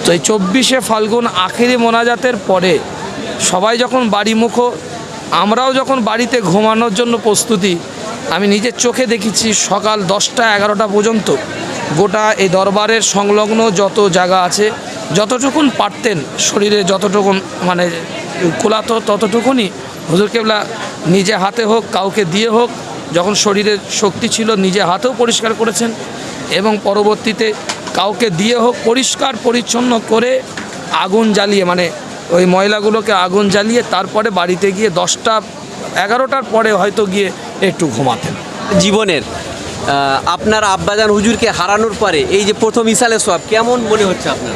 তো এই 24শে ফাল্গুন আখেরি মোনাজাতের পরে সবাই যখন বাড়িমুখো, আমরাও যখন বাড়িতে ঘুমানোর জন্য প্রস্তুতি, আমি নিজের চোখে দেখেছি সকাল 10টা 11টা পর্যন্ত গোটা এই দরবারের সংলগ্ন যত জায়গা আছে যতটুকুন পারতেন শরীরে যতটুকুন মানে কোলাতো ততটুকুনি হুজুর কেবলা নিজে হাতে হোক কাউকে দিয়ে হোক, যখন শরীরের শক্তি ছিল নিজে হাতেও পরিষ্কার করেছেন এবং পরবর্তীতে কাউকে দিয়ে হোক পরিষ্কার পরিচ্ছন্ন করে আগুন জ্বালিয়ে মানে ওই ময়লাগুলোকে আগুন জ্বালিয়ে তারপরে বাড়িতে গিয়ে 10টা 11টার পরে হয়তো গিয়ে একটু ঘুমাতেন। জীবনের আপনার আব্বাজান হুজুরকে হারানোর পরে এই যে প্রথম ইসালে সওয়াব কেমন মনে হচ্ছে আপনার?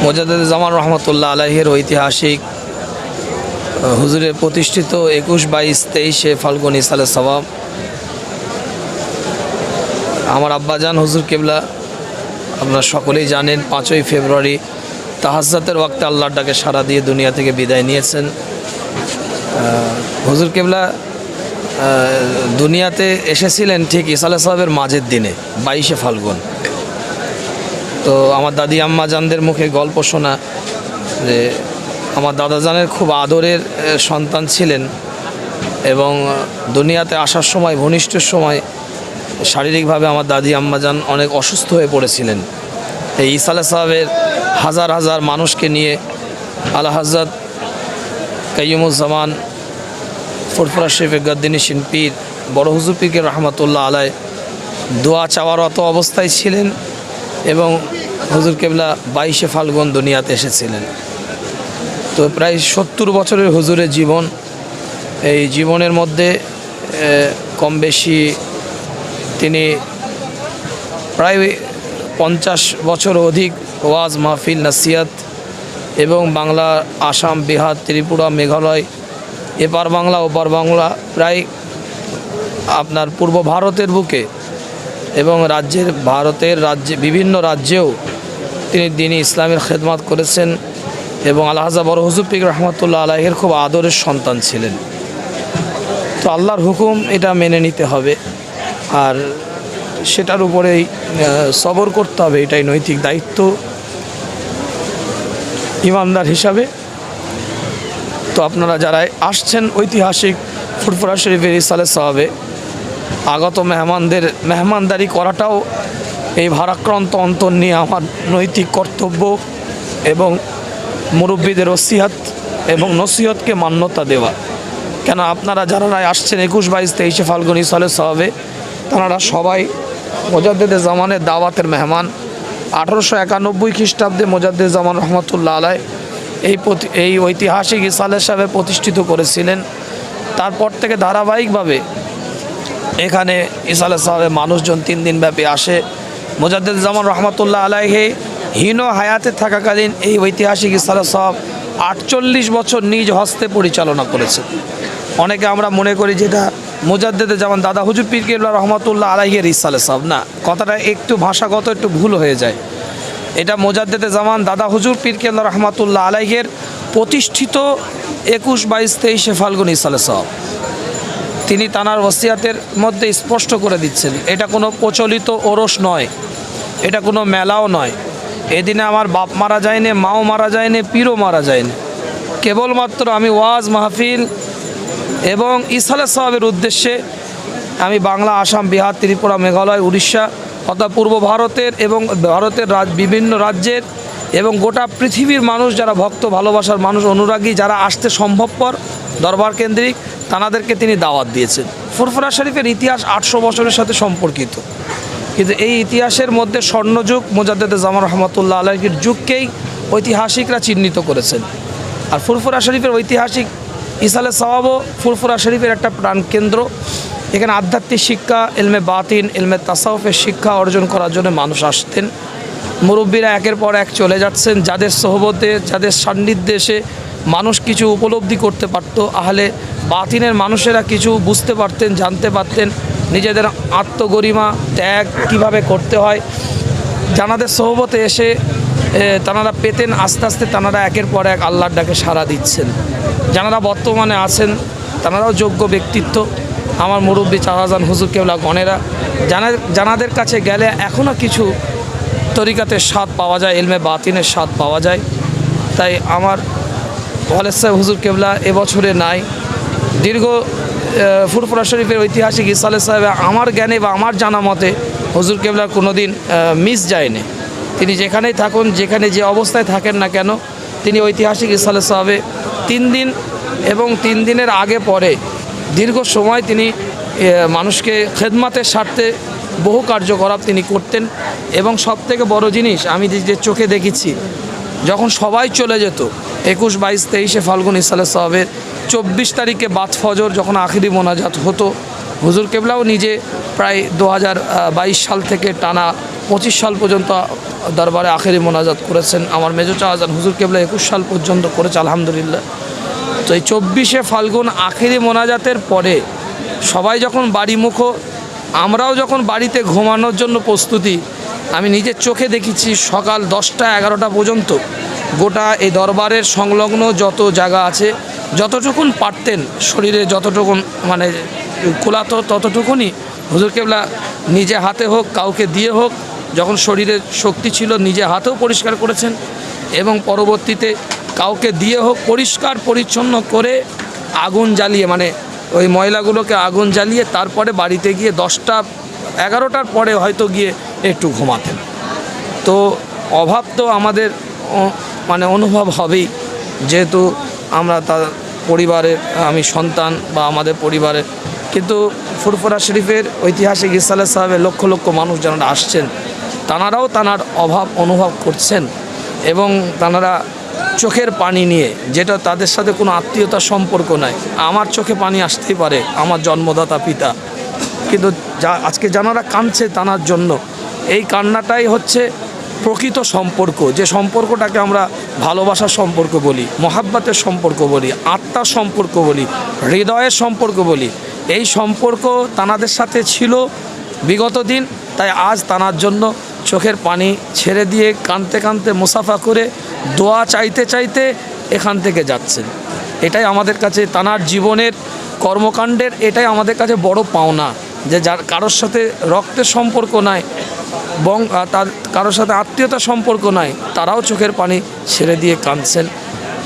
মোজাদ্দেদ জামান রহমতুল্লাহ আলাইহির ঐতিহাসিক হুজুরের প্রতিষ্ঠিত 21, 22, 23শে ফাল্গুন ইসালে সওয়াব। আমার আব্বাজান হুজুর কেবলা আপনারা সকলেই জানেন 5ই ফেব্রুয়ারি তাহাজ্জুদের ওয়াক্তে আল্লাহর ডাকে সাড়া দিয়ে দুনিয়া থেকে বিদায় নিয়েছেন। হুজুর কেবলা দুনিয়াতে এসেছিলেন ঠিক ইসালে সওয়াবের মাঝের দিনে 22শে ফাল্গুন। তো আমার দাদি আম্মা জানদের মুখে গল্প শোনা যে আমার দাদাজানের খুব আদরের সন্তান ছিলেন এবং দুনিয়াতে আসার সময় ঘনিষ্ঠের সময় শারীরিকভাবে আমার দাদি আম্মাজান অনেক অসুস্থ হয়ে পড়েছিলেন। এই ইসালে সাহেবের হাজার হাজার মানুষকে নিয়ে আলা হযরত কাইয়ুমুজ্জামান ফুরফুরা শরীফের গদ্দিনী শিল্পীর বড় হুজুর পীর রহমতুল্লাহ আলাই দোয়া চাওয়ারত অবস্থায় ছিলেন এবং হুজুর কেবলা 22শে ফাল্গুন দুনিয়াতে এসেছিলেন। তো প্রায় 70 বছরের হুজুরের জীবন, এই জীবনের মধ্যে কম বেশি তিনি প্রায় 50 বছর অধিক ওয়াজ মাহফিল নাসিহাত এবং বাংলা, আসাম, বিহার, ত্রিপুরা, মেঘালয়, এপার বাংলা ওপার বাংলা প্রায় আপনার পূর্ব ভারতের বুকে এবং ভারতের রাজ্যে বিভিন্ন রাজ্যেও তিনি দ্বীনি ইসলামের খেদমত করেছেন এবং আলহাজা বড় হুজুর পীর রহমতুল্লাহ আলাইহির খুব আদরের সন্তান ছিলেন। তো আল্লাহর হুকুম এটা মেনে নিতে হবে আর সেটার উপরেই সবর করতে হবে, এটাই নৈতিক দায়িত্ব ইমানদার হিসাবে। তো আপনারা যারা আসছেন ঐতিহাসিক ফুরফুরা শরীফের ইসালে সওয়াবে আগত মেহমানদের মেহমানদারি করাটাও এই ভারাক্রান্ত অন্তর নিয়ে আমার নৈতিক কর্তব্য এবং মুরব্বীদের ওসিয়াত এবং নসিহতকে মান্যতা দেওয়া। কেন আপনারা যারা আসছেন 21, 22, 23শে ফাল্গুন ইসালে সওয়াবে তারা সবাই মোজাদ্দেদে জামানের দাওয়াতের মেহমান। 1891 খ্রিস্টাব্দে মোজাদ্দেদ জামান রহমতুল্লাহ আলাই এই ঐতিহাসিক ইসালে সাহেব প্রতিষ্ঠিত করেছিলেন। তারপর থেকে ধারাবাহিকভাবে এখানে ইসালে সাহেবের মানুষজন 3 দিন ব্যাপী আসে। মোজাদ্দেদ জামান রহমতুল্লাহ আলাইহি হীন হায়াতে থাকাকালীন এই ঐতিহাসিক ইসালে সাহেব 48 বছর নিজ হস্তে পরিচালনা করেছেন। অনেকে আমরা মনে করি যেটা মোজাদ্দেদে জামান দাদা হুজুর পীর কেবলা রহমতুল্লাহ আলাইহির ইসালে সাহেব, না, কথাটা একটু ভাষাগত একটু ভুল হয়ে যায়। এটা মোজাদ্দেদে জামান দাদা হুজুর পীর কেবলা রহমতুল্লাহ আলাইহির প্রতিষ্ঠিত 21, 22, 23শে ফাল্গুন ইসালে সাহেব। তিনি তানার ওসিয়াতের মধ্যে স্পষ্ট করে দিচ্ছেন এটা কোনো প্রচলিত ওরস নয়, এটা কোনো মেলাও নয়। এদিনে আমার বাপ মারা যায়নি, মাও মারা যায়নি, পীরও মারা যায়নি। কেবলমাত্র আমি ওয়াজ মাহফিল এবং ইসালে সাহেবের উদ্দেশ্যে আমি বাংলা, আসাম, বিহার, ত্রিপুরা, মেঘালয়, উড়িষ্যা অর্থাৎ পূর্ব ভারতের এবং ভারতের বিভিন্ন রাজ্যের এবং গোটা পৃথিবীর মানুষ যারা ভক্ত ভালোবাসার মানুষ অনুরাগী যারা আসতে সম্ভবপর দরবার কেন্দ্রিক তানাদেরকে তিনি দাওয়াত দিয়েছেন। ফুরফুরা শরীফের ইতিহাস 800 বছরের সাথে সম্পর্কিত, কিন্তু এই ইতিহাসের মধ্যে স্বর্ণযুগ মোজাদ্দেদে জামান রহমতুল্লাহ আলাইহির যুগকেই ঐতিহাসিকরা চিহ্নিত করেছেন। আর ফুরফুরা শরীফের ঐতিহাসিক ইসালে সওয়াবও ফুরফুরা শরীফের একটা প্রাণকেন্দ্র। এখানে আধ্যাত্মিক শিক্ষা, ইলমে বাতিন, ইলমে তাসাউফের শিক্ষা অর্জন করার জন্য মানুষ আসতেন। মুরব্বীরা একের পর এক চলে যাচ্ছেন, যাদের সোহবতে যাদের সান্নিধ্যে এসে মানুষ কিছু উপলব্ধি করতে পারত, আহলে বাতিনের মানুষেরা কিছু বুঝতে পারতেন, জানতে পারতেন নিজেদের আত্মগরিমা ত্যাগ কিভাবে করতে হয়। জানাদের সোহবতে এসে তানারা পেতেন, আস্তে আস্তে তানারা একের পর এক আল্লাহর ডাকে সাড়া দিচ্ছেন। যারা বর্তমানে আছেন তানারাও যোগ্য ব্যক্তিত্ব, আমার মুরব্বী চাচাজান হুজুর কেবলা গণেরা জানাদের কাছে গেলে এখনও কিছু তরিকাতের স্বাদ পাওয়া যায়, ইলমে বাতিনের স্বাদ পাওয়া যায়। তাই আমার ওয়ালেদ সাহেব হুজুর কেবলা এবছরে নাই। দীর্ঘ ফুরফুরা শরীফের ঐতিহাসিক ইসালে সাহেব আমার জ্ঞানে বা আমার জানা মতে হুজুর কেবলার কোনো দিন মিস যায়নি। তিনি যেখানেই থাকুন, যেখানে যে অবস্থায় থাকেন না কেন, তিনি ঐতিহাসিক ইসালে সাহেবে 3 দিন এবং 3 দিনের আগে পরে দীর্ঘ সময় তিনি মানুষকে খেদমাতের স্বার্থে বহু কার্যকলাপ তিনি করতেন। এবং সবথেকে বড় জিনিস আমি যে চোখে দেখেছি, যখন সবাই চলে যেত 21, 22, 23 ফাল্গুন ইসালে সাহেবের 24 তারিখে বাদ ফজর যখন আখিরি মোনাজাত হতো, হুজুর কেবলাও নিজে প্রায় 2022 সাল থেকে টানা 25 সাল পর্যন্ত দরবারে আখিরি মোনাজাত করেছেন। আমার মেজো চাচাজান হুজুর কেবলা 21 সাল পর্যন্ত করেছে আলহামদুলিল্লাহ। তো এই 24 ফাল্গুন আখিরি মোনাজাতের পরে সবাই যখন বাড়িমুখো, আমরাও যখন বাড়িতে ঘুমানোর জন্য প্রস্তুতি, আমি নিজের চোখে দেখেছি সকাল 10টা 11টা পর্যন্ত গোটা এই দরবারের সংলগ্ন যত জায়গা আছে, যতটুকুন পারতেন শরীরে যতটুকুন মানে কুলাতো ততটুকুনি হুজুর কেবলা নিজে হাতে হোক কাউকে দিয়ে হোক, যখন শরীরে শক্তি ছিল নিজে হাতেও পরিষ্কার করেছেন এবং পরবর্তীতে কাউকে দিয়ে হোক পরিষ্কার পরিচ্ছন্ন করে আগুন জ্বালিয়ে, মানে ওই ময়লাগুলোকে আগুন জ্বালিয়ে তারপরে বাড়িতে গিয়ে 10টা 11টার পরে হয়তো গিয়ে একটু ঘুমাতেন। তো অভাব তো আমাদের মানে অনুভব হবেই, যেহেতু আমরা তার পরিবারের, আমি সন্তান বা আমাদের পরিবারের। কিন্তু ফুরফুরা শরীফের ঐতিহাসিক ইসালে সাহেবের লক্ষ লক্ষ মানুষ যারা আসছেন, তাঁরাও তাঁর অভাব অনুভব করছেন এবং তাঁরা চোখের পানি নিয়ে, যেটা তাদের সাথে কোনো আত্মীয়তার সম্পর্ক নাই। আমার চোখে পানি আসতেই পারে, আমার জন্মদাতা পিতা, কিন্তু আজকে যারা কাঁদছে তাঁর জন্য, এই কান্নাটাই হচ্ছে প্রকৃত সম্পর্ক, যে সম্পর্কটাকে আমরা ভালোবাসার সম্পর্ক বলি, মহাব্বতের সম্পর্ক বলি, আত্মার সম্পর্ক বলি, হৃদয়ের সম্পর্ক বলি। এই সম্পর্ক তানাদের সাথে ছিল বিগত দিন, তাই আজ তানার জন্য চোখের পানি ছেড়ে দিয়ে কাঁদতে কাঁদতে মুসাফা করে দোয়া চাইতে চাইতে এখান থেকে যাচ্ছেন। এটাই আমাদের কাছে তানার জীবনের কর্মকাণ্ডের, এটাই আমাদের কাছে বড় পাওনা, যে যার কারোর সাথে রক্তের সম্পর্ক নাই এবং তার কারোর সাথে আত্মীয়তার সম্পর্ক নাই, তারাও চোখের পানি ছেড়ে দিয়ে কাঁদছেন।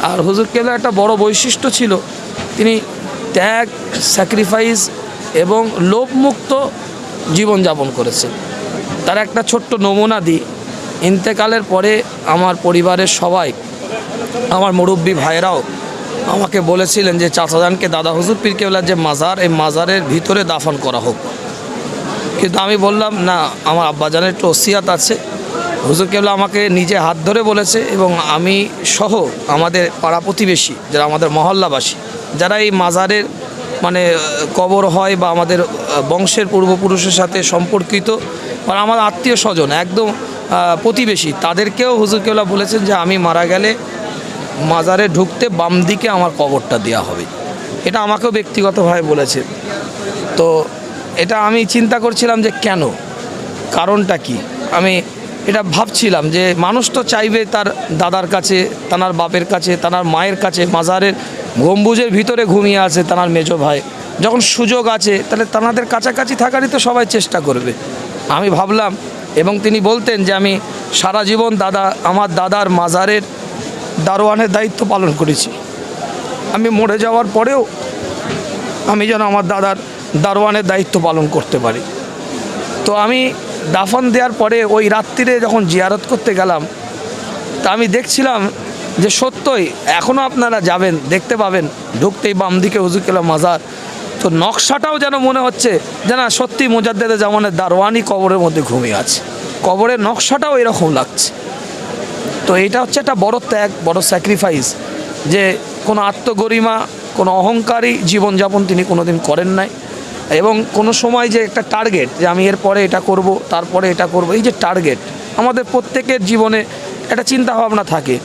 আর হুজুর কেবলার একটা বড় বৈশিষ্ট্য ছিল, তিনি ত্যাগ, স্যাক্রিফাইস এবং লোভমুক্ত জীবনযাপন করেছেন। তার একটা ছোট্ট নমুনা দিই। ইন্তেকালের পরে আমার পরিবারের সবাই, আমার মুরব্বী ভাইরাও আমাকে বলেছিলেন যে চাচাজানকে দাদা হুজুর পীর কেবলার যে মাজার, এই মাজারের ভিতরে দাফন করা হোক। কিন্তু আমি বললাম না, আমার আব্বাজানের একটু ওসিয়াত আছে। হুজুর কেবলা আমাকে নিজে হাত ধরে বলেছে এবং আমি সহ আমাদের পাড়া প্রতিবেশী যারা আমাদের মহল্লাবাসী, যারা এই মাজারের মানে কবর হয় বা আমাদের বংশের পূর্বপুরুষের সাথে সম্পর্কিত বা আমার আত্মীয় স্বজন একদম প্রতিবেশী, তাদেরকেও হুজুর কেবলা বলেছেন যে আমি মারা গেলে মাজারে ঢুকতে বাম দিকে আমার কবরটা দেওয়া হবে। এটা আমাকেও ব্যক্তিগতভাবে বলেছে। তো এটা আমি চিন্তা করছিলাম যে কেন, কারণটা কি। আমি এটা ভাবছিলাম যে মানুষ তো চাইবে তার দাদার কাছে, তার বাপের কাছে, তার মায়ের কাছে, মাজারের গম্বুজের ভিতরে ঘুমিয়ে আছে তার মেজো ভাই, যখন সুযোগ আছে তাহলে তাদের কাছাকাছি থাকারই তো সবাই চেষ্টা করবে। আমি ভাবলাম, এবং তিনি বলতেন যে আমি সারা জীবন আমার দাদার মাজারের দারোয়ানের দায়িত্ব পালন করেছি, আমি মরে যাওয়ার পরেও আমি যেন আমার দাদার দারোয়ানের দায়িত্ব পালন করতে পারি। তো আমি দাফন দেওয়ার পরে ওই রাত্রিরে যখন জিয়ারত করতে গেলাম, তা আমি দেখছিলাম যে সত্যই এখনও আপনারা যাবেন দেখতে পাবেন, ঢুকতেই বাম দিকে হুজুর কেবলা মাজার। তো নকশাটাও যেন মনে হচ্ছে যে না সত্যি মুজাদ্দেদে জামানের দারোয়ানই কবরের মধ্যে ঘুমিয়ে আছে, কবরের নকশাটাও এরকম লাগছে। তো এটা হচ্ছে একটা বড় ত্যাগ, বড় স্যাক্রিফাইস, যে কোনো আত্মগরিমা, কোনো অহংকারী জীবনযাপন তিনি কোনোদিন করেন নাই। এবং কোনো সময় যে একটা টার্গেট, যে আমি এরপরে এটা করব, তারপরে এটা করব, এই যে টার্গেট আমাদের প্রত্যেকের জীবনে একটা চিন্তাভাবনা থাকে।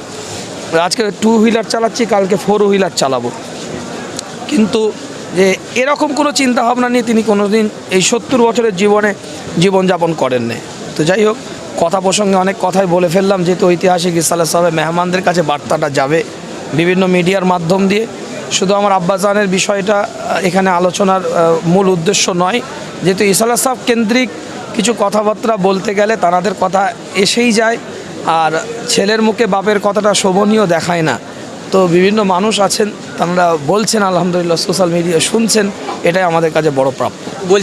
আজকে 2 হুইলার চালাচ্ছি, কালকে 4 হুইলার চালাবো, কিন্তু যে এরকম কোনো চিন্তাভাবনা নিয়ে তিনি কোনোদিন এই 70 বছরের জীবনে জীবনযাপন করেন না। তো যাই হোক, কথা প্রসঙ্গে অনেক কথাই বলে ফেললাম, যেহেতু ঐতিহাসিক ইসালে সাহেব মেহমানদের কাছে বার্তাটা যাবে বিভিন্ন মিডিয়ার মাধ্যম দিয়ে। শুধু আমার আব্বাজানের বিষয়টা এখানে আলোচনার মূল উদ্দেশ্য নয়, যেহেতু ইসালে সাহেব কেন্দ্রিক কিছু কথাবার্তা বলতে গেলে তাদের কথা এসেই যায়, আর ছেলের মুখে বাপের কথাটা শোভনীয় দেখায় না। তো বিভিন্ন মানুষ আছেন, তারা বলছেন আলহামদুলিল্লাহ, সোশ্যাল মিডিয়া শুনছেন, এটাই আমাদের কাছে বড় প্রাপ্য। বলছি